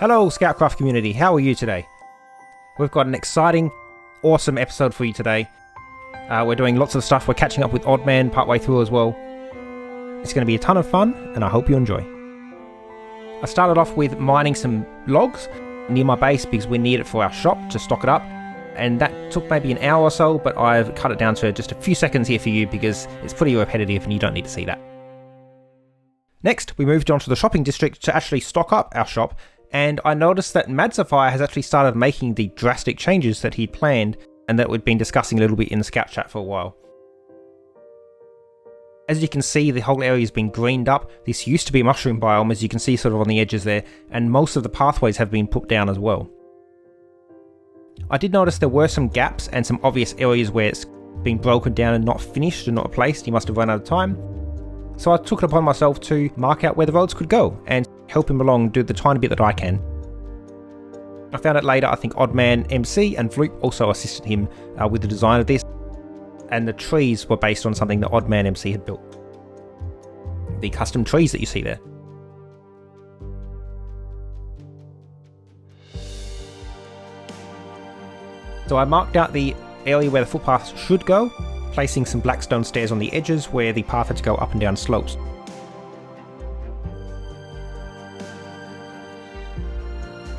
Hello Scoutcraft community, how are you today? We've got an exciting, awesome episode for you today. We're doing lots of stuff, we're catching up with Oddman partway through as well. It's going to be a ton of fun, and I hope you enjoy. I started off with mining some logs near my base because we need it for our shop to stock it up. And that took maybe an hour or so, but I've cut it down to just a few seconds here for you because it's pretty repetitive and you don't need to see that. Next, we moved on to the shopping district to actually stock up our shop, and I noticed that Madzafire has actually started making the drastic changes that he'd planned and that we'd been discussing a little bit in the Scout chat for a while. As you can see, the whole area has been greened up. This used to be a mushroom biome, as you can see sort of on the edges there, and most of the pathways have been put down as well. I did notice there were some gaps and some obvious areas where it's been broken down and not finished and not placed. He must have run out of time. So I took it upon myself to mark out where the roads could go and help him along, do the tiny bit that I can. I found out later, I think OddManMC and Vloop also assisted him with the design of this, and the trees were based on something that OddManMC had built. The custom trees that you see there. So I marked out the area where the footpath should go, placing some black stone stairs on the edges where the path had to go up and down slopes.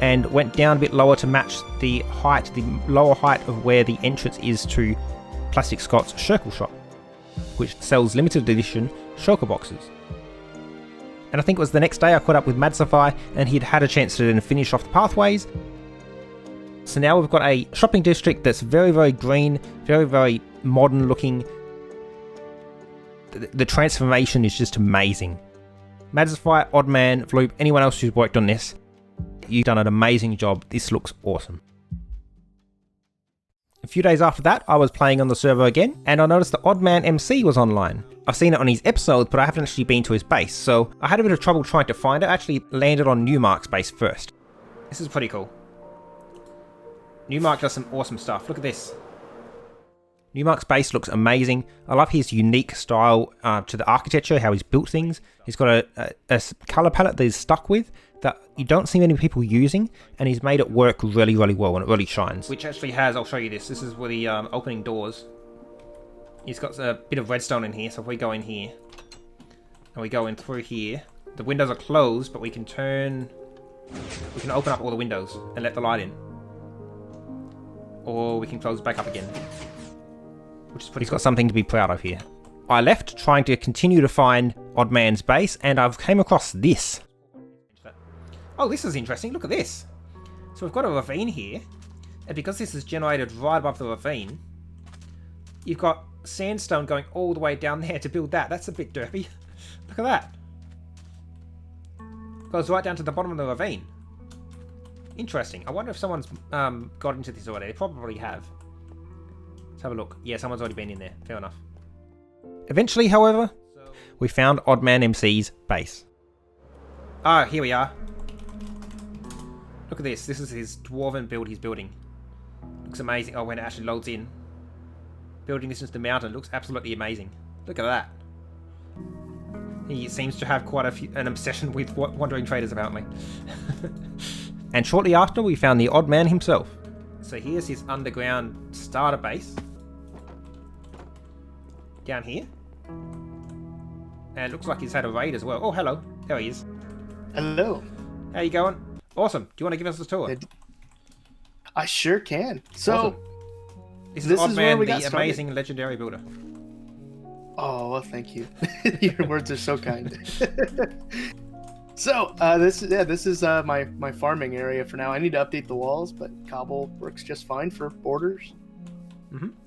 And went down a bit lower to match the height, the lower height of where the entrance is to Plastic Scott's Shirkle shop, which sells limited edition shulker boxes. And I think it was the next day I caught up with Madzafire and he'd had a chance to then finish off the pathways. So now we've got a shopping district that's very, very green, very, very modern looking. The transformation is just amazing. Madzafire, Oddman, Vloop, anyone else who's worked on this, you've done an amazing job. This looks awesome. A few days after that, I was playing on the server again, and I noticed that OddManMC was online. I've seen it on his episodes, but I haven't actually been to his base, so I had a bit of trouble trying to find it. I actually landed on Newmark's base first. This is pretty cool. Newmark does some awesome stuff. Look at this. Newmark's base looks amazing. I love his unique style to the architecture, how he's built things. He's got a colour palette that he's stuck with that you don't see many people using, and he's made it work really, really well, and it really shines. Which actually has, I'll show you this. This is where the opening doors. He's got a bit of redstone in here, so if we go in here, and we go in through here, the windows are closed, but we can open up all the windows and let the light in. Or we can close it back up again. Which is pretty cool. He's got something to be proud of here. I left trying to continue to find Oddman's base, and I've came across this. Oh, this is interesting. Look at this. So we've got a ravine here, and because this is generated right above the ravine, you've got sandstone going all the way down there to build that. That's a bit derpy. Look at that. Goes right down to the bottom of the ravine. Interesting. I wonder if someone's got into this already. They probably have. Let's have a look. Yeah, someone's already been in there. Fair enough. Eventually, however, we found OddManMC's base. Ah, here we are. Look at this. This is his dwarven build he's building. Looks amazing. Oh, when it actually loads in. Building this into the mountain looks absolutely amazing. Look at that. He seems to have quite an obsession with wandering traders, apparently. And shortly after, we found the Oddman himself. So here's his underground starter base. Down here. And it looks like he's had a raid as well. Oh, hello. There he is. Hello. How you going? Awesome. Do you want to give us a tour? I sure can. So, awesome. This is Oddman, the amazing legendary builder. Oh, well, thank you. Your words are so kind. So, this is my farming area for now. I need to update the walls, but cobble works just fine for borders.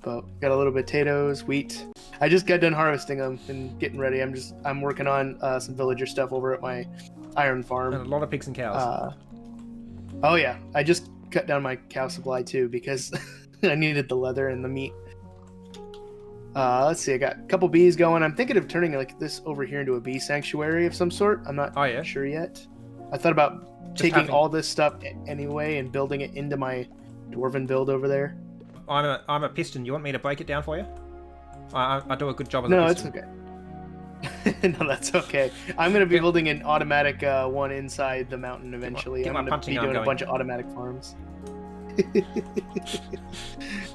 But got a little potatoes, wheat. I just got done harvesting them and getting ready. I'm working on some villager stuff over at my iron farm. And a lot of pigs and cows. Oh yeah, I just cut down my cow supply too because I needed the leather and the meat. Let's see, I got a couple bees going. I'm thinking of turning like this over here into a bee sanctuary of some sort. I'm not sure yet. I thought about taking all this stuff anyway and building it into my dwarven build over there. I'm a piston. You want me to break it down for you? I do a good job as a piston. No, it's okay. No, that's okay. I'm gonna be building an automatic one inside the mountain eventually. Get I'm my gonna be punching arm doing a going. bunch of automatic farms.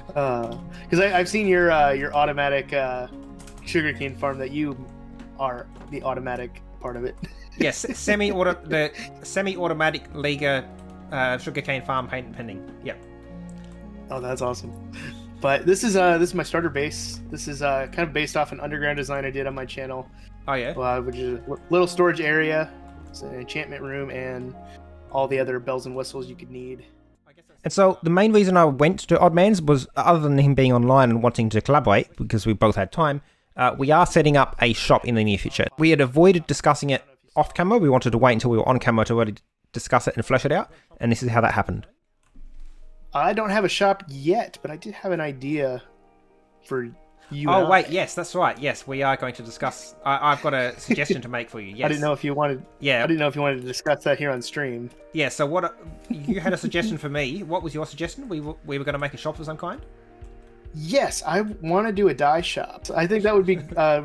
Because I've seen your automatic sugarcane farm that you are the automatic part of it. Yes, the semi-automatic Leiger sugarcane farm patent pending. Yep. Oh, that's awesome. But this is my starter base. This is kind of based off an underground design I did on my channel. Oh yeah. Which is a little storage area, it's an enchantment room, and all the other bells and whistles you could need. And so the main reason I went to OddMan's was, other than him being online and wanting to collaborate, because we both had time, we are setting up a shop in the near future. We had avoided discussing it off camera. We wanted to wait until we were on camera to really discuss it and flesh it out. And this is how that happened. I don't have a shop yet, but I did have an idea for you. Oh, wait, yes, that's right. Yes, we are going to discuss. I've got a suggestion to make for you. Yes. I didn't know if you wanted. Yeah. I didn't know if you wanted to discuss that here on stream. Yeah. So what? You had a suggestion for me. What was your suggestion? We were going to make a shop of some kind. Yes, I want to do a dye shop. I think that would be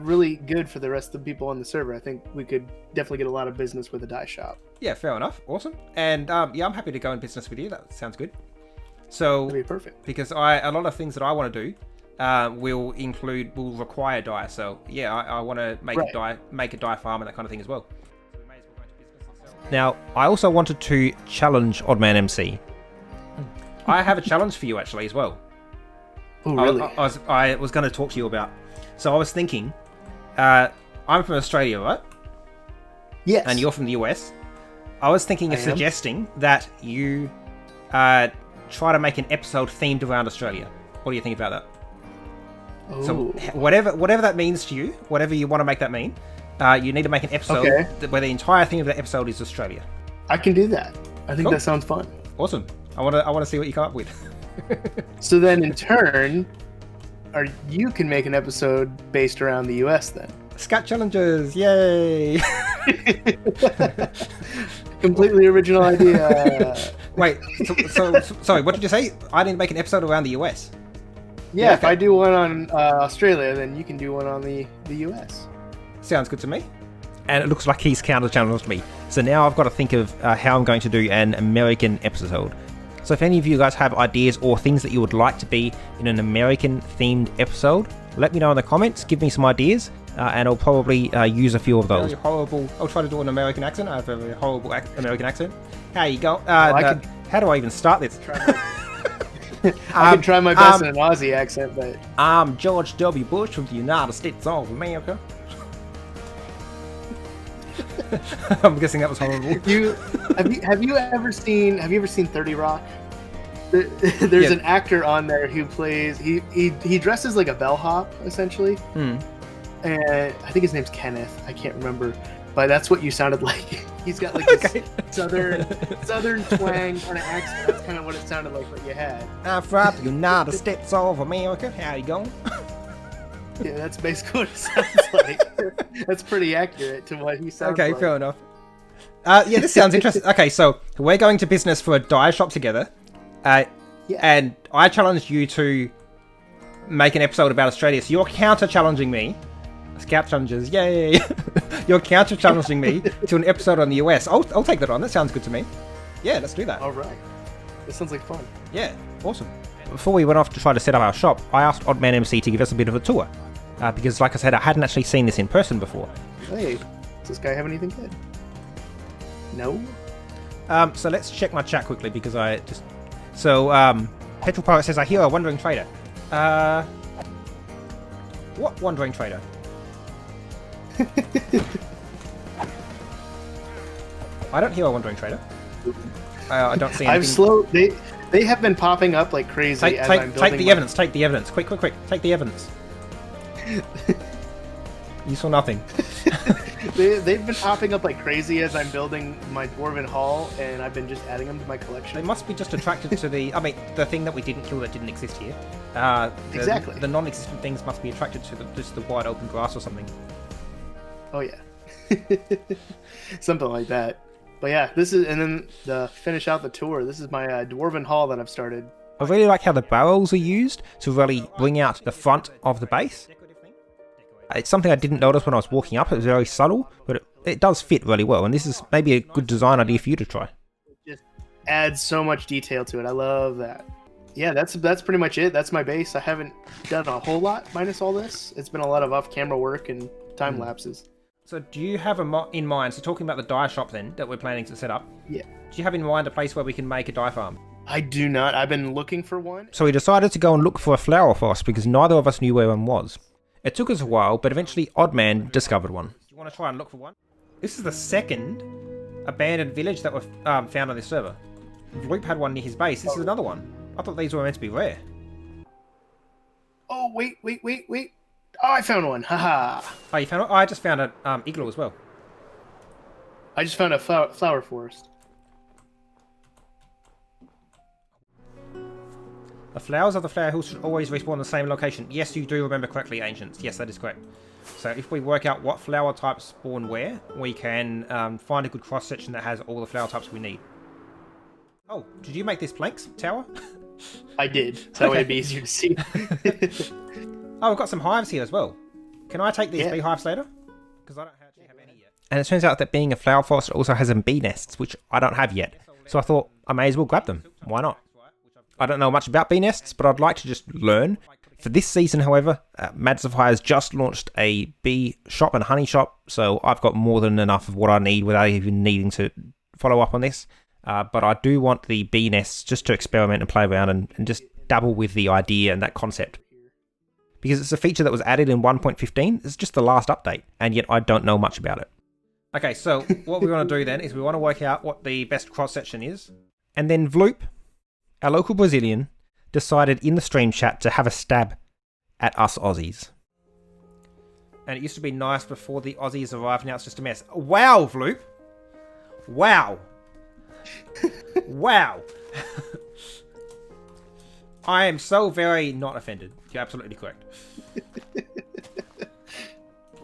really good for the rest of the people on the server. I think we could definitely get a lot of business with a dye shop. Yeah, fair enough. Awesome. And yeah, I'm happy to go in business with you. That sounds good. So That'd be perfect. Because a lot of things that I want to do will require dye. So yeah, I want to make a dye farm and that kind of thing as well. Now, I also wanted to challenge OddManMC. I have a challenge for you actually as well. Oh, really? I was going to talk to you about. So I was thinking, I'm from Australia, right? Yes. And you're from the US. I was thinking of suggesting that you try to make an episode themed around Australia. What do you think about that? Oh. So whatever that means to you, whatever you want to make that mean, you need to make an episode where the entire theme of that episode is Australia. I can do that. I think that sounds fun. Awesome. I want to see what you come up with. So then, in turn, you can make an episode based around the US then. Scout challenges, yay! Completely original idea. Wait, so sorry, what did you say? I didn't make an episode around the US. Yeah, okay. If I do one on Australia, then you can do one on the US. Sounds good to me. And it looks like he's counter-challenged me. So now I've got to think of how I'm going to do an American episode. So if any of you guys have ideas or things that you would like to be in an American-themed episode, let me know in the comments, give me some ideas, and I'll probably use a few of those. I'll try to do an American accent. I have a very horrible American accent. How you go? How do I even start this? I can try my best in an Aussie accent, but... I'm George W. Bush from the United States of America. I'm guessing that was horrible. Have you ever seen 30 Rock? There's an actor on there who plays he dresses like a bellhop essentially, and I think his name's Kenneth. I can't remember, but that's what you sounded like. He's got like this southern twang kind of accent. That's kind of what it sounded like what you had. I'm from the United States of America. How you going? Yeah, that's basically what it sounds like. That's pretty accurate to what he sounds like. Okay, fair enough. Yeah, this sounds interesting. Okay, so we're going to business for a dye shop together. And I challenged you to make an episode about Australia. So you're counter-challenging me. Scout challenges, yay! You're counter-challenging me to an episode on the US. I'll take that on. That sounds good to me. Yeah, let's do that. All right. This sounds like fun. Yeah, awesome. Before we went off to try to set up our shop, I asked OddManMC to give us a bit of a tour. Because, like I said, I hadn't actually seen this in person before. Hey, does this guy have anything good? No? So let's check my chat quickly because I just... So, Petrol Pirate says, I hear a wandering trader. What wandering trader? I don't hear a wandering trader. I don't see anything. They have been popping up like crazy as I'm building. Take the evidence. Take the evidence. Quick. Take the evidence. You saw nothing. They've been popping up like crazy as I'm building my Dwarven Hall, and I've been just adding them to my collection. They must be just attracted to the thing that we didn't kill that didn't exist here. Exactly. The non-existent things must be attracted to just the wide open grass or something. Oh yeah. Something like that. But yeah, and then to finish out the tour, this is my Dwarven Hall that I've started. I really like how the barrels are used to really bring out the front of the base. It's something I didn't notice when I was walking up. It was very subtle, but it does fit really well. And this is maybe a good design idea for you to try. It just adds so much detail to it. I love that. Yeah, that's pretty much it. That's my base. I haven't done a whole lot minus all this. It's been a lot of off-camera work and time lapses. So do you have in mind, so talking about the dye shop then, that we're planning to set up, Yeah. do you have in mind a place where we can make a dye farm? I do not. I've been looking for one. So we decided to go and look for a flower forest because neither of us knew where one was. It took us a while, but eventually OddMan discovered one. Do you want to try and look for one? This is the second abandoned village that we've found on this server. Loop had one near his base. This is another one. I thought these were meant to be rare. Oh, wait. Oh, I found one. Haha. Oh, you found it? Oh, I just found an igloo as well. I just found a flower forest. The flowers of the flower hills should always respawn in the same location. Yes, you do remember correctly, Ancients. Yes, that is correct. So if we work out what flower types spawn where, we can find a good cross-section that has all the flower types we need. Oh, did you make this planks tower? I did. So that way it'd be easier to see. Oh, we've got some hives here as well. Can I take these beehives later? Because I don't actually have any yet. And it turns out that being a flower forest also has some bee nests, which I don't have yet. So I thought I may as well grab them. Why not? I don't know much about bee nests, but I'd like to just learn. For this season, however, Madsify has just launched a bee shop and honey shop, so I've got more than enough of what I need without even needing to follow up on this. But I do want the bee nests just to experiment and play around and just dabble with the idea and that concept. Because it's a feature that was added in 1.15. It's just the last update, and yet I don't know much about it. Okay, so what we want to do then is we want to work out what the best cross-section is. And then Vloop, our local Brazilian, decided in the stream chat to have a stab at us Aussies. And it used to be nice before the Aussies arrived, now it's just a mess. Wow, Vloop! Wow! Wow! I am so very not offended. You're absolutely correct.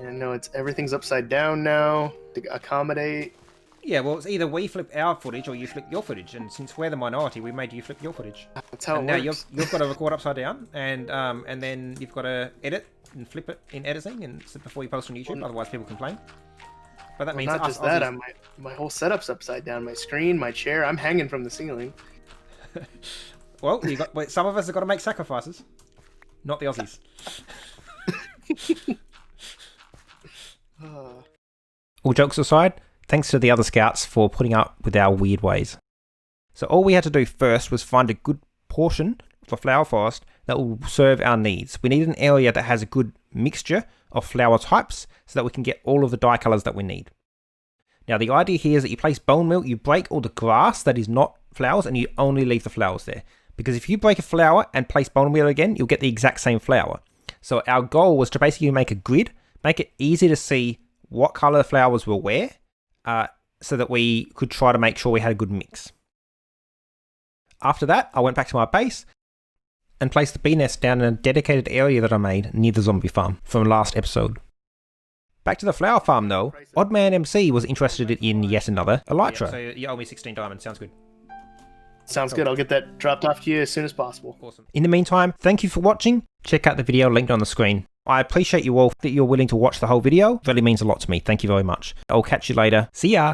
I know everything's upside down now to accommodate. Yeah, well, it's either we flip our footage or you flip your footage, and since we're the minority, we made you flip your footage. That's how and it now works. you've got to record upside down, and then you've got to edit and flip it in editing, and before you post on YouTube, otherwise people complain. But that means not us just that. Aussies... My whole setup's upside down. My screen, my chair. I'm hanging from the ceiling. Well, some of us have got to make sacrifices, not the Aussies. All jokes aside, thanks to the other scouts for putting up with our weird ways. So all we had to do first was find a good portion of a flower forest that will serve our needs. We need an area that has a good mixture of flower types so that we can get all of the dye colours that we need. Now the idea here is that you place bone meal, you break all the grass that is not flowers, and you only leave the flowers there. Because if you break a flower and place bone meal again, you'll get the exact same flower. So our goal was to basically make a grid, make it easy to see what colour the flowers were where, so that we could try to make sure we had a good mix. After that, I went back to my base and placed the bee nest down in a dedicated area that I made near the zombie farm from last episode. Back to the flower farm though, OddManMC was interested in yet another elytra. Yeah, so you owe me 16 diamonds, sounds good. Sounds good. I'll get that dropped off to you as soon as possible. Awesome. In the meantime, thank you for watching. Check out the video linked on the screen. I appreciate you all that you're willing to watch the whole video. It really means a lot to me. Thank you very much. I'll catch you later. See ya!